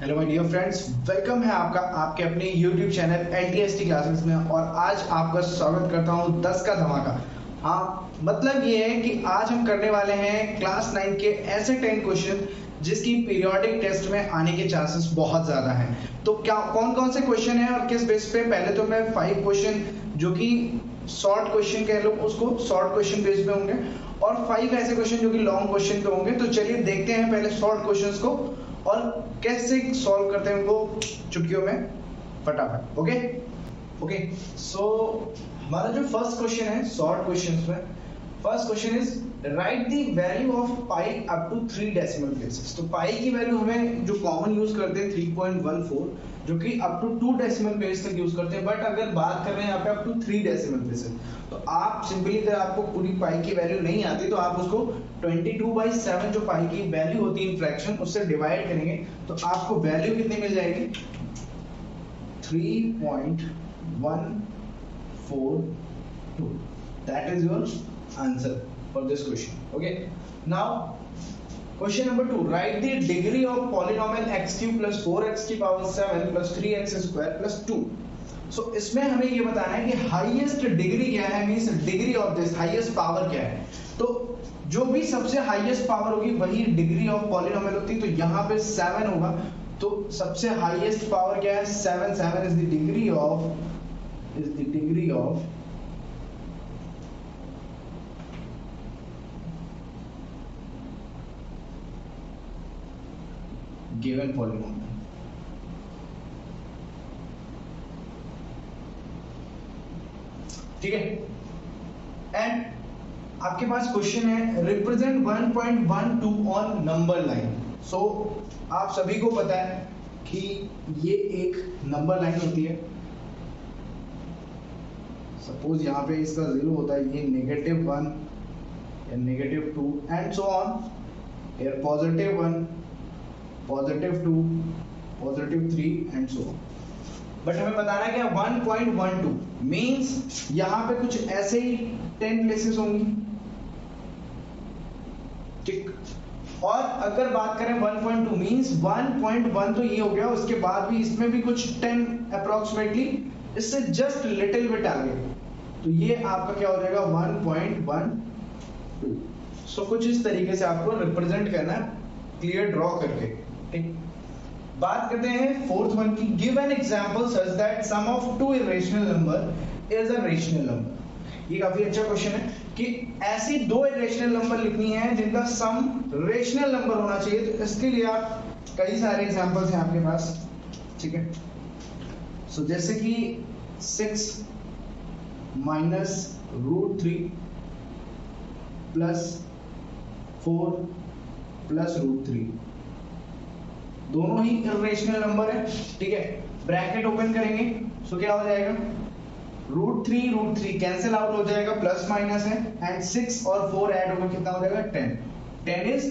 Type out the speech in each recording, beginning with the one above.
Hello my dear friends, welcome है आपका आपके अपने YouTube चैनल LTST क्लासेस में। और आज आपका स्वागत करता हूं 10 का धमाका। हाँ, मतलब ये है कि आज हम करने वाले हैं क्लास 9 के ऐसे 10 क्वेश्चन जिसकी पीरियोडिक टेस्ट में आने के चांसेस बहुत ज़्यादा हैं। तो क्या कौन कौन से क्वेश्चन हैं और किस बेस पे? पहले तो मैं 5 क्वेश्चन जो कि शॉर्ट क्वेश्चन कह लो उसको, शॉर्ट क्वेश्चन बेस पे होंगे और 5 ऐसे क्वेश्चन जो कि लॉन्ग क्वेश्चन पे होंगे। तो चलिए देखते हैं पहले शॉर्ट क्वेश्चंस को और कैसे सॉल्व करते हैं उनको चुटकियों में फटाफट। ओके ओके, सो हमारा जो फर्स्ट क्वेश्चन है शॉर्ट क्वेश्चंस में, first question is write the value of pi up to 3 decimal places. तो पाई की वैल्यू हमें जो कॉमन यूज करते हैं 3.14, जो कि अप टू 2 डेसिमल प्लेस तक यूज करते हैं, बट अगर बात कर रहे हैं यहाँ पे अप टू 3 डेसिमल प्लेसेस, तो आप सिंपली अगर आपको पूरी पाई की वैल्यू नहीं आती तो आप उसको 22/7 जो पाई की वैल्यू होती है इन फ्रैक्शन, उससे डिवाइड करेंगे तो आपको वैल्यू कितनी मिल जाएगी? 3.142। That is your answer for this question. Okay, now question number 2, write the degree of polynomial x cube plus 4x की power 7 plus 3x square plus 2. so इसमें हमें ये बताना है कि हाईएस्ट डिग्री क्या है, means degree of this, highest power क्या है। तो जो भी सबसे हाईएस्ट पावर होगी वही डिग्री ऑफ पॉलिनोमियल होती है। तो यहाँ पे 7 होगा, तो सबसे हाईएस्ट पावर क्या है? 7 is the degree of given polynomial। ठीक है, एंड आपके पास क्वेश्चन है रिप्रेजेंट 1.12 ऑन नंबर लाइन। सो आप सभी को पता है कि ये एक नंबर लाइन होती है। सपोज यहाँ पे इसका 0 होता है, ये -1 या -2 and so on, here +1 +2 +3 and so on. But हमें बताना है क्या 1.12 मींस यहां पे कुछ ऐसे ही 10 प्लेसेस होंगी, ठीक। और अगर बात करें 1.2 मींस 1.1 तो ये हो गया, उसके बाद भी इसमें भी कुछ 10 अप्रोक्सीमेटली, इससे जस्ट लिटिल बिट आगे, तो ये आपका क्या हो जाएगा 1.12। सो कुछ इस तरीके से आपको रिप्रेजेंट करना है, क्लियर ड्रॉ करके, ठीक। बात करते हैं फोर्थ वन की, give an example such that sum of two irrational number is a rational number. ये काफी अच्छा क्वेश्चन है कि ऐसी दो इरेशनल नंबर लिखनी है जिनका सम रेशनल नंबर होना चाहिए। तो इसके लिए आप कई सारे एग्जांपल्स हैं आपके पास, ठीक है। सो जैसे कि 6 -√3 + 4 + √3, दोनों ही इरेशनल नंबर है, ठीक है। ब्रैकेट ओपन करेंगे तो क्या हो जाएगा? √3 कैंसिल आउट हो जाएगा, प्लस माइनस है, एंड 6 और 4 ऐड होकर कितना हो जाएगा? 10 इज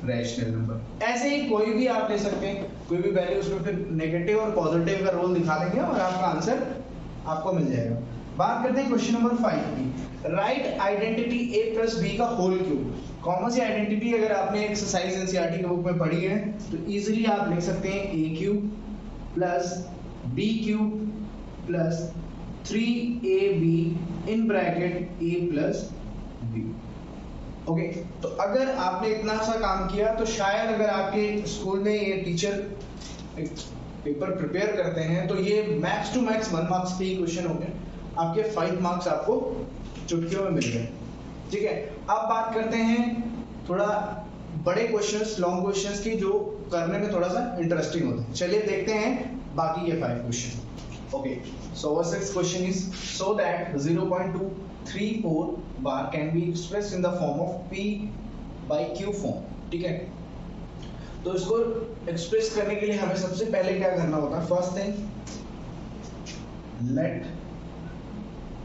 रैशनल नंबर। ऐसे ही कोई भी आप ले सकते हैं, कोई भी वैल्यू, उसमें फिर नेगेटिव और पॉजिटिव का रोल दिखा देंगे और आपका आंसर आपको मिल जाएगा। बात करते हैं क्वेश्चन नंबर 5 की, राइट आइडेंटिटी a + b का होल क्यूब। कॉमन सी आइडेंटिटी अगर आपने एक्सरसाइज एनसीईआरटी के बुक में पढ़ी है तो इजीली आप लिख सकते हैं a³ + b³ + 3ab in bracket a + b। Okay, तो अगर आपने इतना सा काम किया तो शायद अगर आपके स्कूल में ये टीचर पेपर प्रिपेयर करते हैं तो ये मैक्स टू मैक्स 1 मार्क्स के ही क्वेश्चन हो गए, आपके 5 मार्क्स आपको चुटकियों में मिल गए, ठीक है। अब बात करते हैं थोड़ा बड़े क्वेश्चंस, लॉन्ग क्वेश्चंस की, जो करने में थोड़ा सा इंटरेस्टिंग होते हैं। चलिए देखते हैं बाकी के 5 question. Okay, so our sixth question is so that 0.234 bar can be expressed in the form of p/q form, ठीक है। तो इसको एक्सप्रेस करने के लिए हमें सबसे पहले क्या करना होता है? फर्स्ट थिंग, लेट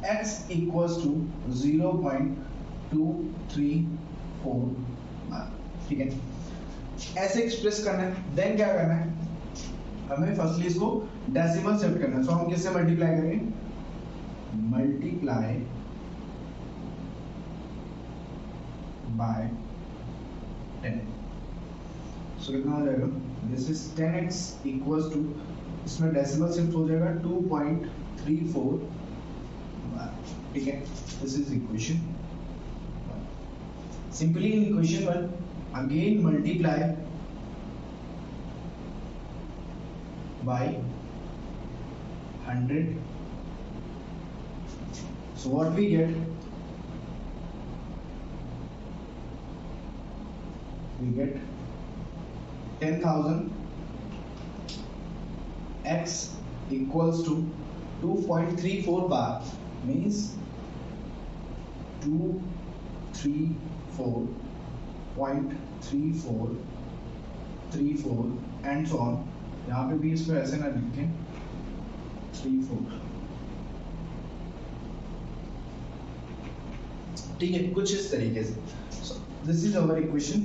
x = 0.234 बार, ठीक है। ऐसे एक्सप्रेस करना है। देन क्या करना है? हमें फर्स्टली इसको डेसिमल शिफ्ट करना है। सो हम किससे मल्टीप्लाई करेंगे? Multiply by 10। सो कितना हो जाएगा? This is 10x equals to, इसमें डेसिमल शिफ्ट हो जाएगा 2.34 बार, ठीक है। This is equation. Simply in equation 1 again multiply by 100. So what we get? We get 10,000 x equals to 2.34 bar, means 234.34 and so on. यहाँ पे भी इसको ऐसे ना लिखें 3-4, ठीक है, कुछ इस तरीके से। So this is our equation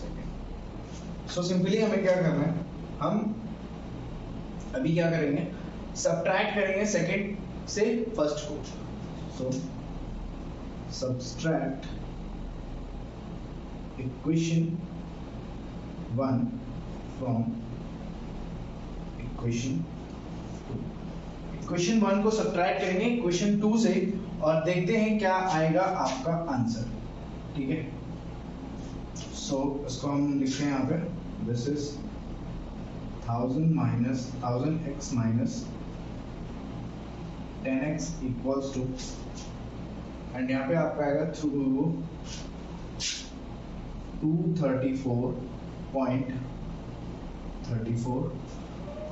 second. So simply हमें क्या करना है, हम अभी क्या करेंगे, सब्ट्रैक्ट करेंगे सेकंड से फर्स्ट को। सो सब्ट्रैक्ट इक्वेशन 1 फ्रॉम इक्वेशन 1 को सब्ट्रैक्ट करेंगे इक्वेशन 2 से और देखते हैं क्या आएगा आपका आंसर, ठीक है। सो इसको हम लिखते हैं यहाँ पे, this is 1000x minus 10x equals to, and यहाँ पे आपका आएगा थ्रू 234.34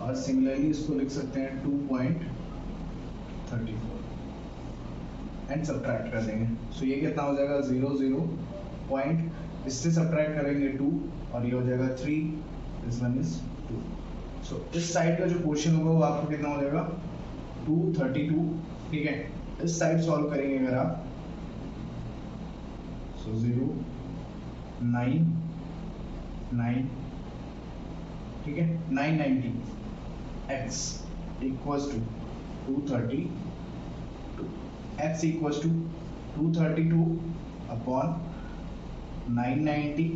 और सिमिलरली इसको लिख सकते हैं 2.34 एंड सब्ट्रैक्ट कर देंगे। सो ये कितना हो जाएगा 0 पॉइंट, इससे सब्ट्रैक्ट करेंगे 2 और ये हो जाएगा 3, दिस वन इज 2। सो इस साइड का जो पोर्शन होगा वो आपको कितना हो जाएगा 232, ठीक है। इस साइड सॉल्व करेंगे अगर आप, सो 0 9 9, ठीक है, 990 x equals to 232, x equals to 232 upon 990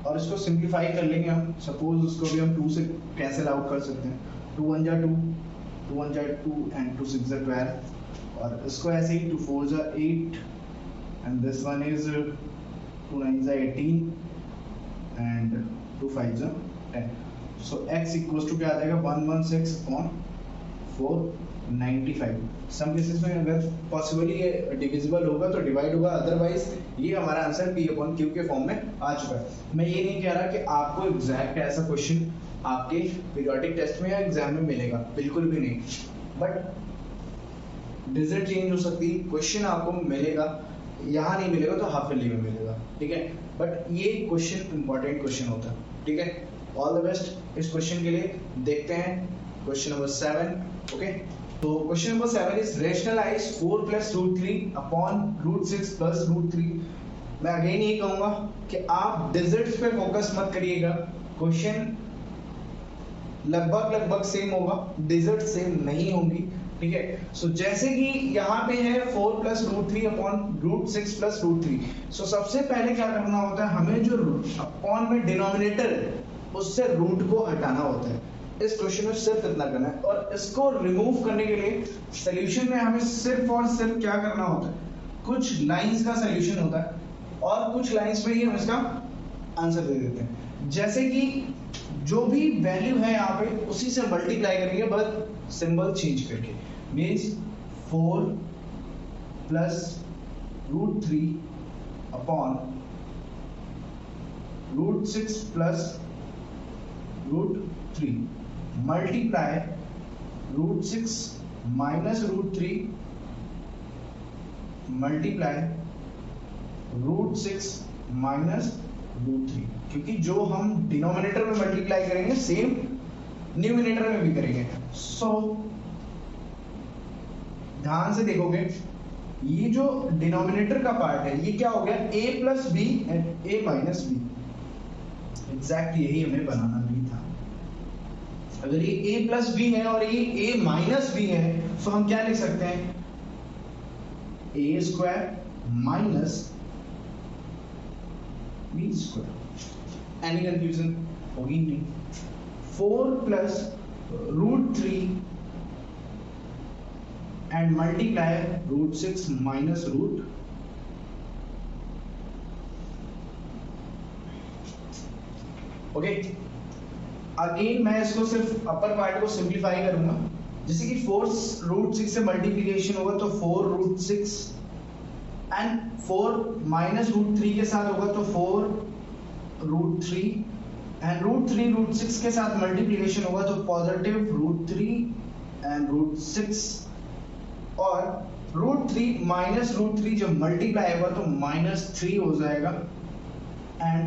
और इसको सिंप्लीफाई कर लेंगे हम। सपोज उसको भी हम 2 से कैंसिल आउट कर सकते हैं, 2 1 जा 2, 2 1 जा 2 and 2 6 जा 12 और इसको ऐसे ही 2 4 जा 8 and this one is 2 9 जा 18 and 2 5 जा 10। सो x इक्वल्स टू क्या आ जाएगा 116/495। सम केसेस में अगर पॉसिबली ये डिविजिबल होगा तो डिवाइड होगा, अदरवाइज ये हमारा आंसर p/q के फॉर्म में आ चुका है। मैं ये नहीं कह रहा कि आपको एग्जैक्ट ऐसा क्वेश्चन आपके पीरियोडिक टेस्ट में या एग्जाम में मिलेगा, बिल्कुल भी नहीं, बट डिजिट चेंज हो सकती है, क्वेश्चन आपको मिलेगा, यहाँ नहीं मिलेगा तो हाफ ईयरली में मिलेगा, ठीक है। बट ये क्वेश्चन इंपॉर्टेंट क्वेश्चन होता है, ठीक है। ऑल द बेस्ट इस क्वेश्चन के लिए। देखते हैं क्वेश्चन नंबर 7, ओके। तो question number 7 is rationalize 4 + √3 upon √6 + √3। मैं अगेन ये कहूंगा कि आप डिजिट्स पे फोकस मत करिएगा, क्वेश्चन लगभग सेम होगा, डिजिट सेम नहीं होंगी, ठीक है। सो जैसे कि यहाँ पे है 4 + √3 अपॉन √6 + √3। सो सबसे पहले क्या करना होता है, हमें जो अपॉन में डिनोमिनेटर है उससे रूट को हटाना होता है। इस क्वेश्चन में सिर्फ इतना करना है और इसको रिमूव करने के लिए सॉल्यूशन में हमें सिर्फ और सिर्फ क्या करना होता है, कुछ लाइंस का सॉल्यूशन होता है और कुछ लाइंस में ही हम इसका आंसर दे देते हैं। जैसे कि जो भी वैल्यू है यहाँ पे उसी से मल्टीप्लाई करेंगे, बस सिंबल चेंज करके, मींस 4 + √3 अपॉन √6 + √3 मल्टीप्लाई √6 - √3 मल्टीप्लाई √6 - √3, क्योंकि जो हम डिनोमिनेटर में मल्टीप्लाई करेंगे सेम न्यूमिनेटर में भी करेंगे। सो ध्यान से देखोगे, ये जो डिनोमिनेटर का पार्ट है ये क्या हो गया, a + b and a - b। Exact यही हमें बनाना भी था। अगर ये a + b है और ये a - b है तो हम क्या लिख सकते हैं, a² - b²। एनी कंफ्यूजन होगी नहीं, 4 plus root 3 and multiply root 6 minus root. Okay, again मैं इसको सिर्फ अपर पार्ट को सिंप्लीफाई करूंगा। जैसे कि 4 रूट 6 से मल्टीप्लीकेशन होगा तो 4 रूट 6 एंड 4 माइनस रूट 3 के साथ होगा तो 4 रूट 3 एंड रूट 3 रूट 6 के साथ मल्टीप्लीकेशन होगा तो पॉजिटिव रूट 3 एंड रूट 6 और रूट 3 माइनस रूट 3 जब मल्टीप्लाई होगा तो माइनस 3 हो जाएगा एंड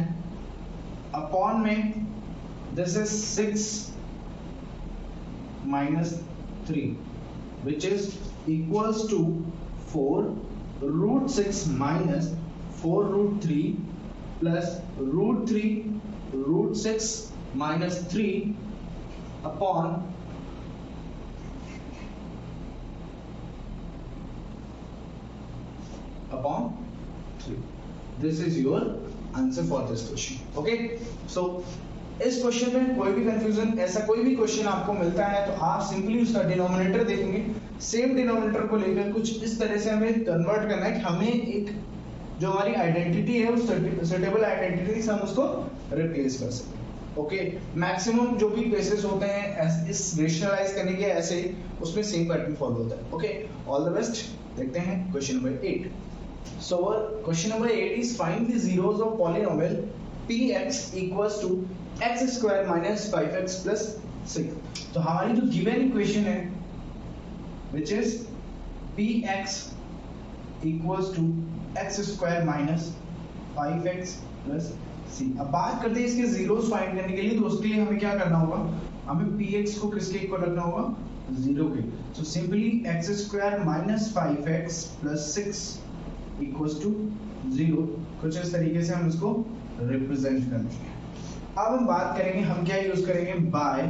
अपॉन में this is 6 minus 3 which is equals to 4 root 6 minus 4 root 3 plus root 3 root 6 minus 3 upon upon 3. This is your answer for this question. Okay, so इस question में कोई भी कंफ्यूजन, ऐसा कोई भी क्वेश्चन आपको मिलता है तो आप सिंपली उसका डिनोमिनेटर देखेंगे, सेम डिनोमिनेटर को लेकर कुछ इस तरह से हमें कन्वर्ट करना है कि हमें एक जो हमारी आइडेंटिटी है उस सुटेबल आइडेंटिटी से हम उसको रिप्लेस कर सकें। ओके, मैक्सिमम जो भी केसेस होते हैं इस रेशनलाइज करने के ऐसे उसमें सेम पैटर्न फॉलो होता है। Okay, all the best. देखते हैं question number 8। So question number 8 is find the zeros of polynomial px equals to x square minus 5x plus 6। तो हमारी जो गिवन इक्वेशन है which is px equals to x square minus 5x plus 6। अब बात करते हैं इसके zeros find करने के लिए, तो उसके लिए हमें क्या करना होगा, हमें px को किसके इक्वल रखना होगा, 0 के। तो simply x square minus 5x plus 6 equals to 0, कुछ इस तरीके से हम इसको रिप्रेजेंट करेंगे। अब हम बात करेंगे, हम क्या यूज करेंगे, बाय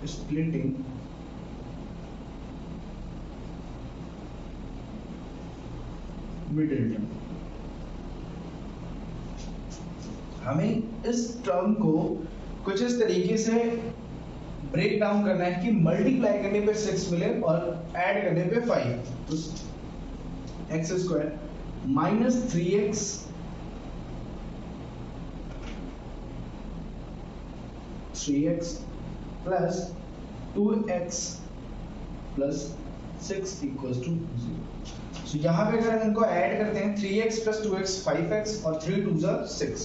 स्प्लिटिंग मिडिल टर्म। हमें इस टर्म को कुछ इस तरीके से ब्रेक डाउन करना है कि मल्टीप्लाई करने पे 6 मिले और ऐड करने पे 5। तो x square minus 3x plus 2x plus 6 equals to 0। So यहाँ पे अगर हम इनको ऐड करते हैं 3x प्लस 2x 5x और 3 2 जा 6,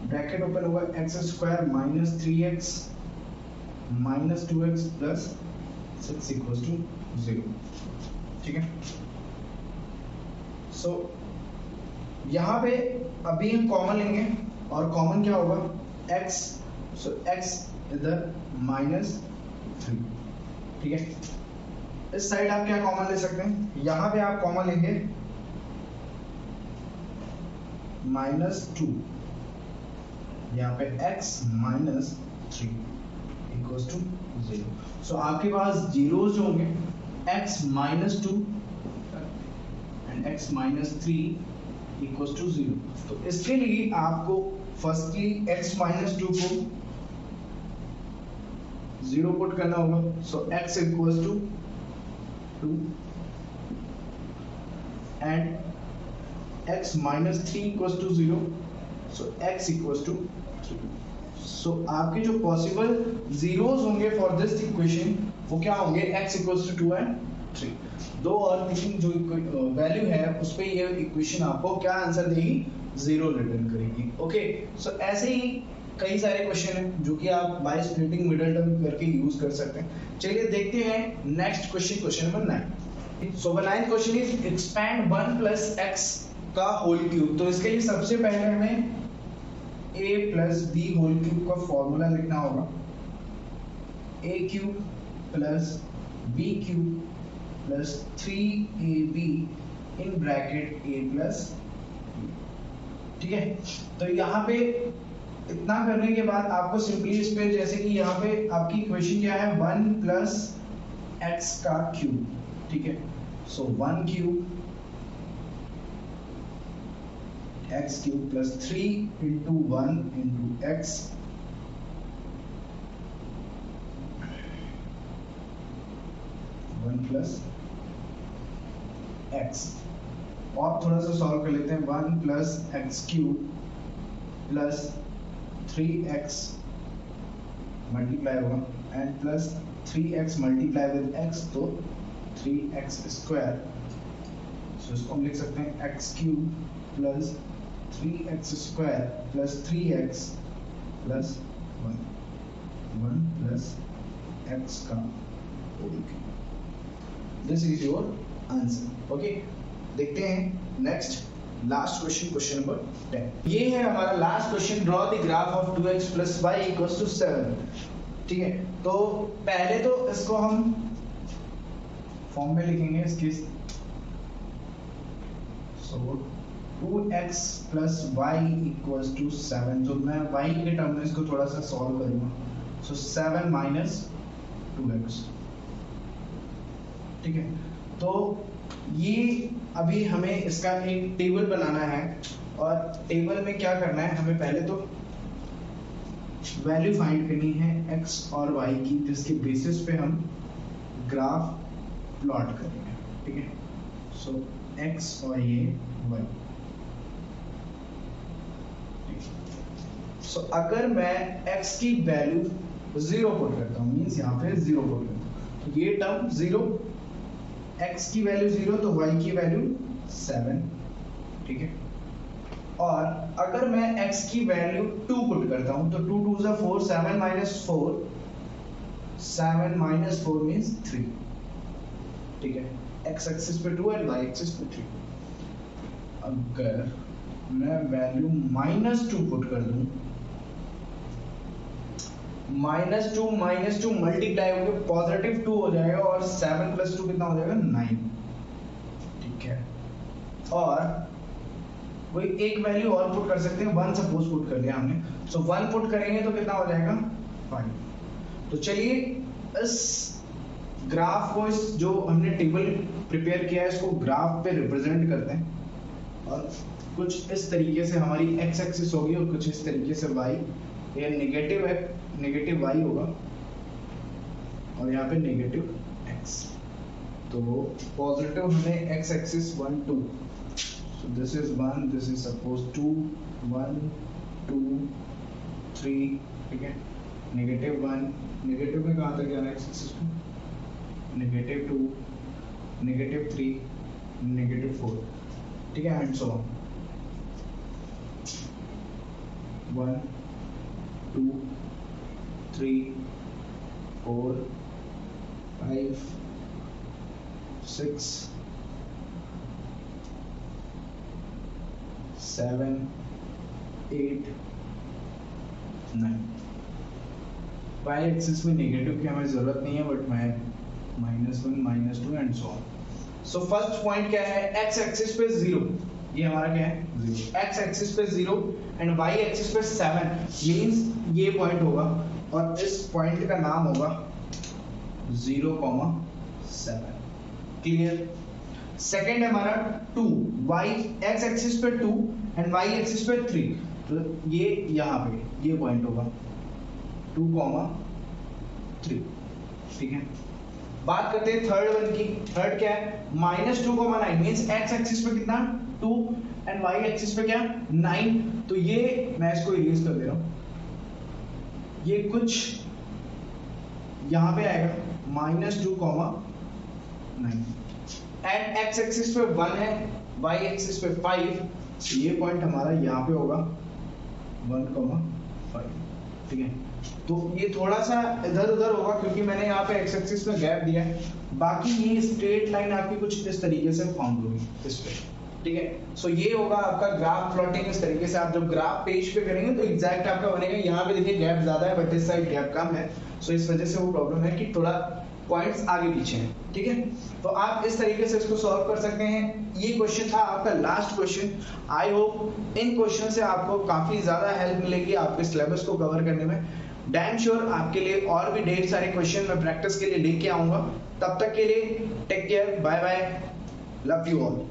ब्रैकेट ओपन होगा, x square minus 3x minus 2x plus 6 equals to 0। ठीक है, सो यहाँ पे अभी हम कॉमन लेंगे और कॉमन क्या होगा, x, सो x इधर माइनस 3। ठीक है, इस साइड आप क्या कॉमन ले सकते हैं, यहाँ पे आप कॉमन लेंगे माइनस 2, यहाँ पे x माइनस 3 इक्वल्स टू 0। सो आपके पास जीरोस जो होंगे x minus 2 and x minus 3 equals to 0। तो इसके लिए आपको फर्स्टली x minus 2 को 0 पुट करना होगा। सो x equals to 2 and x minus 3 equals to 0। So x equals to 3। सो आपके जो पॉसिबल जीरोस होंगे फॉर दिस इक्वेशन वो क्या होंगे, x equals to 2 and 3। 2 और 3 जो वैल्यू है उस पे ये इक्वेशन आपको क्या आंसर देगी, 0 रिटर्न करेगी। ओके, सो ऐसे ही कई सारे क्वेश्चन हैं जो कि आप बाय स्प्लिटिंग मिडिल टर्म करके यूज कर सकते हैं। चलिए देखते हैं next question, question number 9। So the ninth question is expand 1 plus x का होल क्यूब। तो इसके लिए सबसे पहले हमें a plus b whole cube का फॉर्मूला लिखना होगा, a cube plus b cube plus 3ab in bracket a plus b। ठीक है, तो यहाँ पे इतना करने के बाद आपको सिंपली इस पे, जैसे कि यहाँ पे आपकी इक्वेशन क्या है, 1 प्लस x का क्यूब। ठीक है, so 1 cube x cube plus 3 into 1 into x 1 plus x. और थोड़ा सा सॉल्व कर लेते हैं। 1 plus x cube plus 3x multiply होगा and plus 3x multiply with x तो 3x स्क्वायर। सो इसको हम लिख सकते हैं x cube plus 3x square plus 3x plus 1 plus x का whole cube. This is your answer. Okay, देखते हैं next last question, question number 10। ये है हमारा last question. Draw the graph of 2x plus y equals to 7। ठीक है, तो पहले तो इसको हम फॉर्म में लिखेंगे इसकी। So 2x plus y equals to 7। तो मैं y के टर्म में इसको थोड़ा सा सॉल्व करूंगा। सो 7 माइनस 2x। ठीक है, तो ये अभी हमें इसका एक टेबल बनाना है और टेबल में क्या करना है, हमें पहले तो वैल्यू फाइंड करनी है x और y की, जिसके बेसिस पे हम ग्राफ प्लॉट करेंगे। ठीक है, सो x और ये y। सो अगर मैं x की वैल्यू 0 पुट करता हूँ, मीन्स यहाँ पे 0 पुट करता हूँ, तो ये टर्म 0, x की वैल्यू 0 तो y की वैल्यू 7। ठीक है, और अगर मैं x की वैल्यू 2 पुट करता हूं तो 2 2 जा 4, 7 माइनस 4, 7 माइनस 4 मींस 3। ठीक है, x एक्सिस पे 2 एंड y एक्सिस पे 3। अगर मैं वैल्यू -2 पुट कर दूं, -2 मल्टीप्लाई होकर पॉजिटिव 2 हो जाएगा और 7 प्लस 2 कितना हो जाएगा 9। ठीक है, और कोई एक वैल्यू और पुट कर सकते हैं, 1 सपोज पुट कर लिया हमने। सो 1 पुट करेंगे तो कितना हो जाएगा 5। तो चलिए इस ग्राफ को, इस जो हमने टेबल प्रिपेयर किया है इसको ग्राफ पे रिप्रेजेंट करते हैं। और कुछ इस तरीके से हमारी x एक्सिस होगी और कुछ इस तरीके से y। ये नेगेटिव y होगा और यहाँ पे नेगेटिव x। तो पॉजिटिव हमें x axis 1 2, so this is 1, this is suppose 2 1 2 3। ठीक है, -1, नेगेटिव में कहाँ तक जाना है x एक्सिस पे, -2 -3 -4। ठीक है, and so on 1 2 3 4 5 6 7 8 9। y axis में नेगेटिव की हमें जरूरत नहीं है, बट मैं -1 -2 and so on. So first point क्या है, x एक्सिस पे 0, ये हमारा क्या है 0, x एक्सिस पे 0 एंड y एक्सिस पे 7, मींस ये पॉइंट होगा और इस पॉइंट का नाम होगा 0,7। क्लियर। सेकंड है हमारा 2, y x एक्सिस पे 2 एंड y एक्सिस पे 3, तो ये यहाँ पे ये पॉइंट होगा 2,3। ठीक है, बात करते हैं थर्ड वन की। थर्ड क्या है, -2,9 मींस x एक्सिस पे कितना 2 एंड y एक्सिस पे क्या 9। तो ये मैं इसको इरेज कर दे रहा हूँ, ये कुछ यहाँ पे आएगा -2,9 एंड x एक्सिस पे 1 है, y एक्सिस पे 5, ये पॉइंट हमारा यहाँ पे होगा 1,5। ठीक है, तो ये थोड़ा सा इधर उधर होगा क्योंकि मैंने यहाँ पे x एक्सिस में गैप दिया है। बाकी ये स्ट्रेट लाइन आपकी कुछ इस तरीके से फॉर्म होगी इस पे। ठीक है, सो ये होगा आपका ग्राफ प्लॉटिंग। इस तरीके से आप जब ग्राफ पेज पे करेंगे तो एग्जैक्ट आपका बनेगा। यहाँ पे देखिए गैप ज्यादा है बट इस साइड गैप कम है, सो इस वजह से वो प्रॉब्लम है कि थोड़ा पॉइंट्स आगे पीछे हैं। ठीक है, तो आप इस तरीके से इसको सॉल्व कर सकते हैं। ये क्वेश्चन था आपका last question. I hope in question से आपको काफी ज्यादा हेल्प मिलेगी आपके सिलेबस को कवर करने में। डैम श्योर आपके लिए और भी ढेर सारे क्वेश्चन मैं प्रैक्टिस के लिए लेके आऊंगा। तब तक के लिए take care, bye bye, love you all.